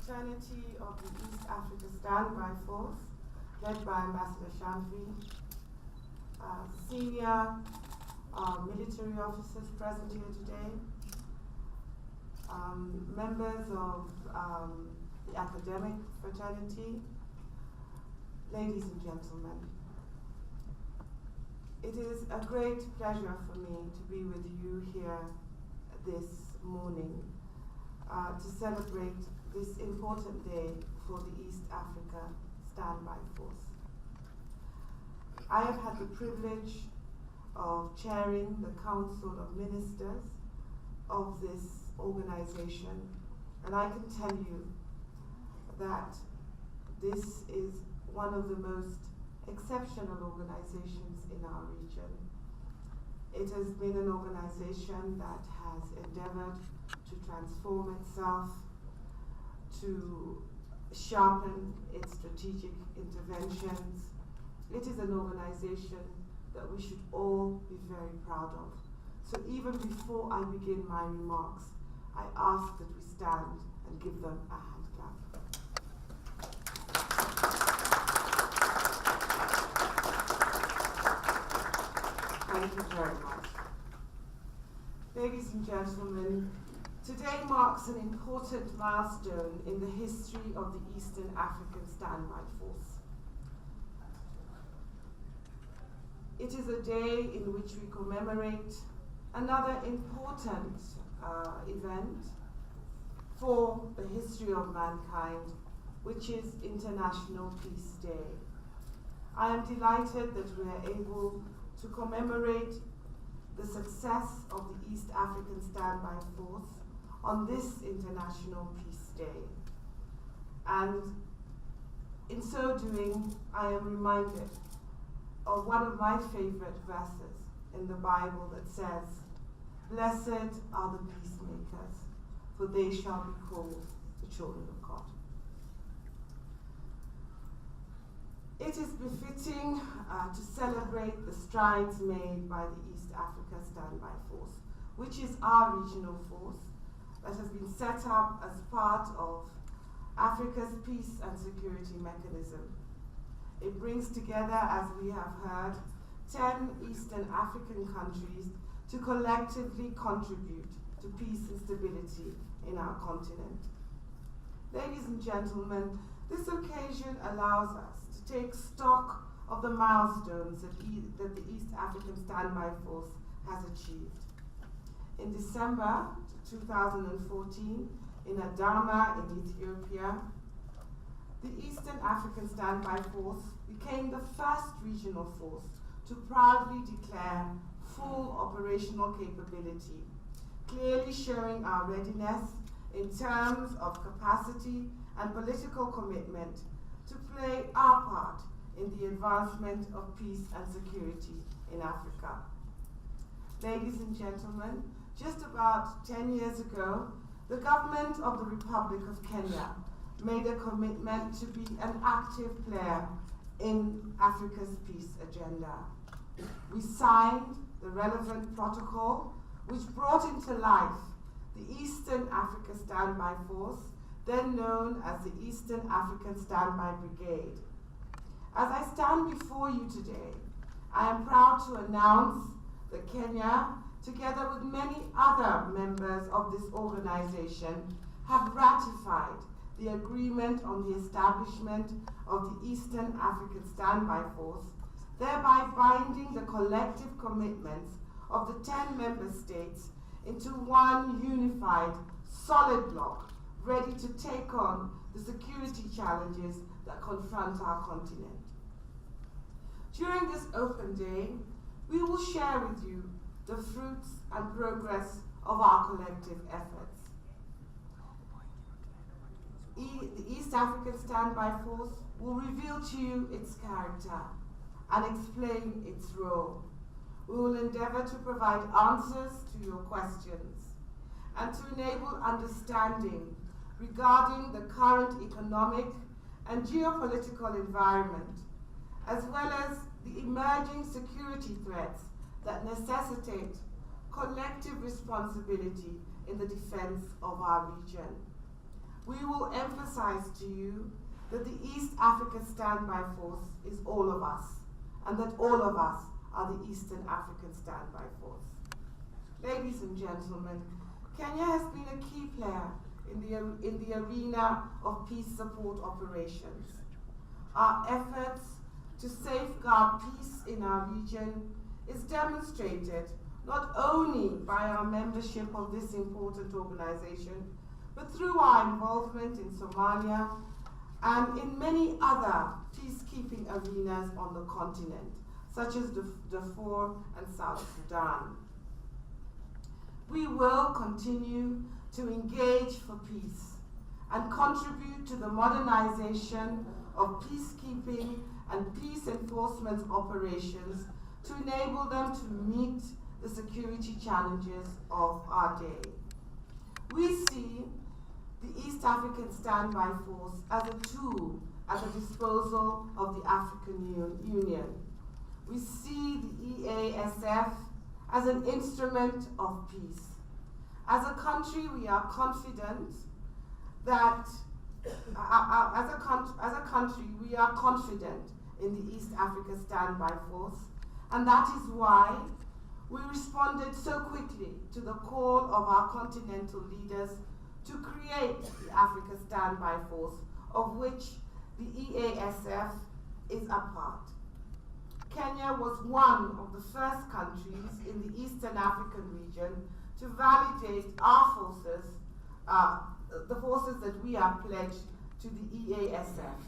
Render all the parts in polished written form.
fraternity of the East Africa Standby Force, led by Ambassador Shamfi, senior military officers present here today, members of the academic fraternity, ladies and gentlemen. It is a great pleasure for me to be with you here this morning to celebrate this important day for the East Africa Standby Force. I have had the privilege of chairing the Council of Ministers of this organization, and I can tell you that this is one of the most exceptional organizations in our region. It has been an organization that has endeavored to transform itself, to sharpen its strategic interventions. It is an organization that we should all be very proud of. So even before I begin my remarks, I ask that we stand and give them a hand clap. Thank you very much. Ladies and gentlemen, today marks an important milestone in the history of the Eastern African Standby Force. It is a day in which we commemorate another important event for the history of mankind, which is International Peace Day. I am delighted that we are able to commemorate the success of the East African Standby Force on this International Peace Day. And in so doing, I am reminded of one of my favorite verses in the Bible that says, "Blessed are the peacemakers, for they shall be called the children of God." It is befitting to celebrate the strides made by the East Africa Standby Force, which is our regional force that has been set up as part of Africa's peace and security mechanism. It brings together, as we have heard, 10 Eastern African countries to collectively contribute to peace and stability in our continent. Ladies and gentlemen, this occasion allows us to take stock of the milestones that the East African Standby Force has achieved. In December 2014, in Adama in Ethiopia, the Eastern African Standby Force became the first regional force to proudly declare full operational capability, clearly showing our readiness in terms of capacity and political commitment to play our part in the advancement of peace and security in Africa. Ladies and gentlemen, just about 10 years ago, the government of the Republic of Kenya made a commitment to be an active player in Africa's peace agenda. We signed the relevant protocol, which brought into life the Eastern Africa Standby Force, then known as the Eastern African Standby Brigade. As I stand before you today, I am proud to announce that Kenya, together with many other members of this organization, have ratified the agreement on the establishment of the Eastern African Standby Force, thereby binding the collective commitments of the 10 member states into one unified, solid bloc, ready to take on the security challenges that confront our continent. During this open day, we will share with you the fruits and progress of our collective efforts. The East African Standby Force will reveal to you its character and explain its role. We will endeavor to provide answers to your questions and to enable understanding regarding the current economic and geopolitical environment, as well as the emerging security threats that necessitate collective responsibility in the defense of our region. we will emphasize to you that the East Africa Standby Force is all of us, and that all of us are the Eastern African Standby Force. Ladies and gentlemen, Kenya has been a key player in the arena of peace support operations. Our efforts to safeguard peace in our region is demonstrated not only by our membership of this important organization, but through our involvement in Somalia and in many other peacekeeping arenas on the continent, such as Darfur and South Sudan. We will continue to engage for peace and contribute to the modernization of peacekeeping and peace enforcement operations to enable them to meet the security challenges of our day. We see the East African Standby Force as a tool at the disposal of the African Union. We see the EASF as an instrument of peace. As a country, we are confident that, as a country, we are confident in the East Africa Standby Force, and that is why we responded so quickly to the call of our continental leaders to create the Africa Standby Force, of which the EASF is a part. Kenya was one of the first countries in the Eastern African region to validate our forces, the forces that we are pledged to the EASF.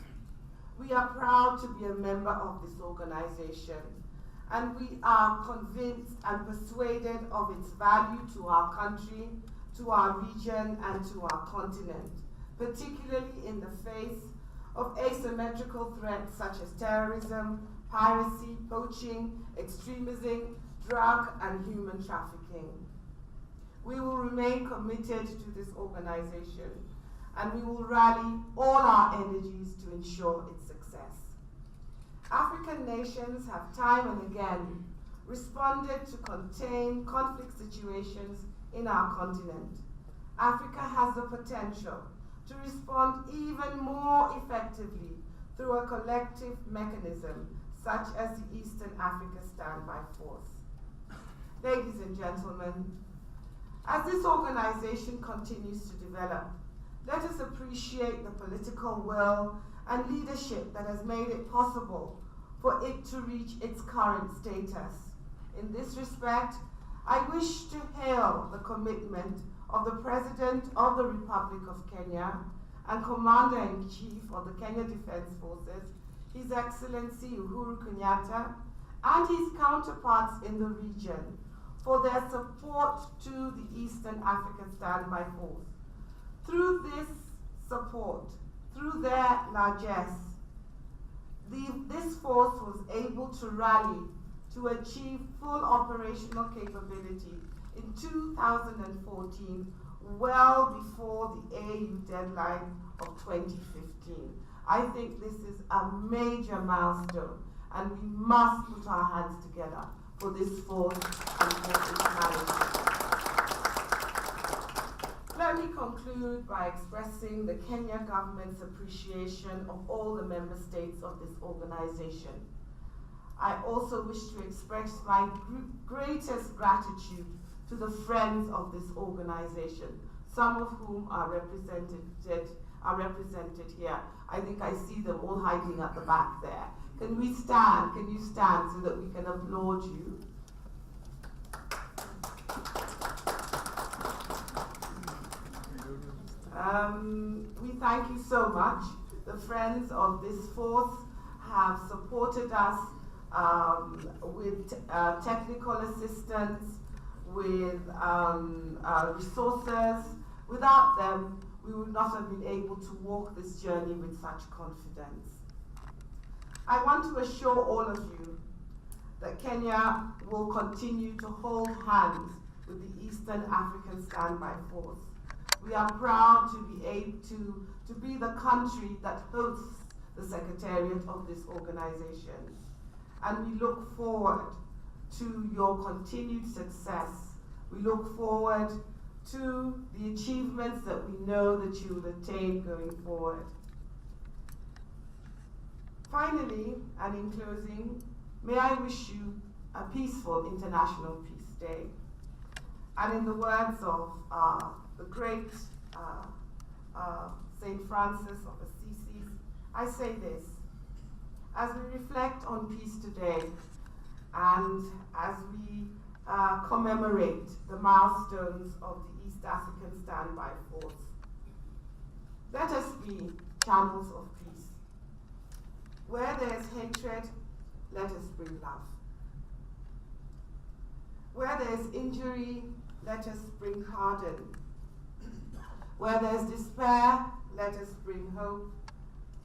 We are proud to be a member of this organization, and we are convinced and persuaded of its value to our country, to our region, and to our continent, particularly in the face of asymmetrical threats such as terrorism, piracy, poaching, extremism, drug and human trafficking. We will remain committed to this organization, and we will rally all our energies to ensure its success. African nations have time and again responded to contain conflict situations in our continent. Africa has the potential to respond even more effectively through a collective mechanism such as the Eastern Africa Standby Force. Ladies and gentlemen, as this organization continues to develop, let us appreciate the political will and leadership that has made it possible for it to reach its current status. In this respect, I wish to hail the commitment of the President of the Republic of Kenya and Commander-in-Chief of the Kenya Defense Forces, His Excellency Uhuru Kenyatta, and his counterparts in the region for their support to the Eastern African Standby Force. Through this support, through their largesse, this force was able to rally to achieve full operational capability in 2014, well before the AU deadline of 2015. I think this is a major milestone, and we must put our hands together for this force and for its management. Let me conclude by expressing the Kenya government's appreciation of all the member states of this organization. I also wish to express my greatest gratitude to the friends of this organization, some of whom are represented here. I think I see them all hiding at the back there. Can we stand? Can you stand so that we can applaud you? We thank you so much. The friends of this force have supported us with technical assistance, with resources. Without them, we would not have been able to walk this journey with such confidence. I want to assure all of you that Kenya will continue to hold hands with the Eastern African Standby Force. We are proud to be able to be the country that hosts the secretariat of this organization. And we look forward to your continued success. We look forward to the achievements that we know that you will attain going forward. Finally, and in closing, may I wish you a peaceful International Peace Day. And in the words of the great St. Francis of Assisi, I say this: as we reflect on peace today, and as we commemorate the milestones of the East African Standby Force, let us be channels of peace. Where there is hatred, let us bring love. Where there is injury, let us bring pardon. Where there is despair, let us bring hope.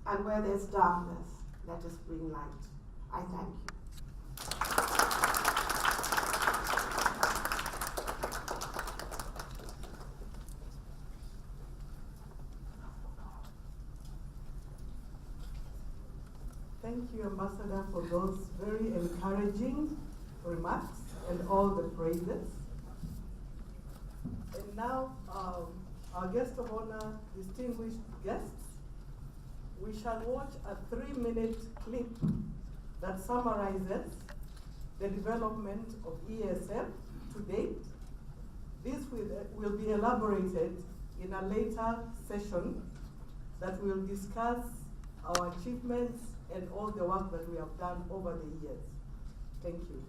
And where there is darkness, let us bring light. I thank you. Thank you, Ambassador, for those very encouraging remarks and all the praises. And now, our guest of honor, distinguished guests, we shall watch a 3-minute clip that summarizes the development of EASF to date. This will be elaborated in a later session that will discuss our achievements and all the work that we have done over the years. Thank you.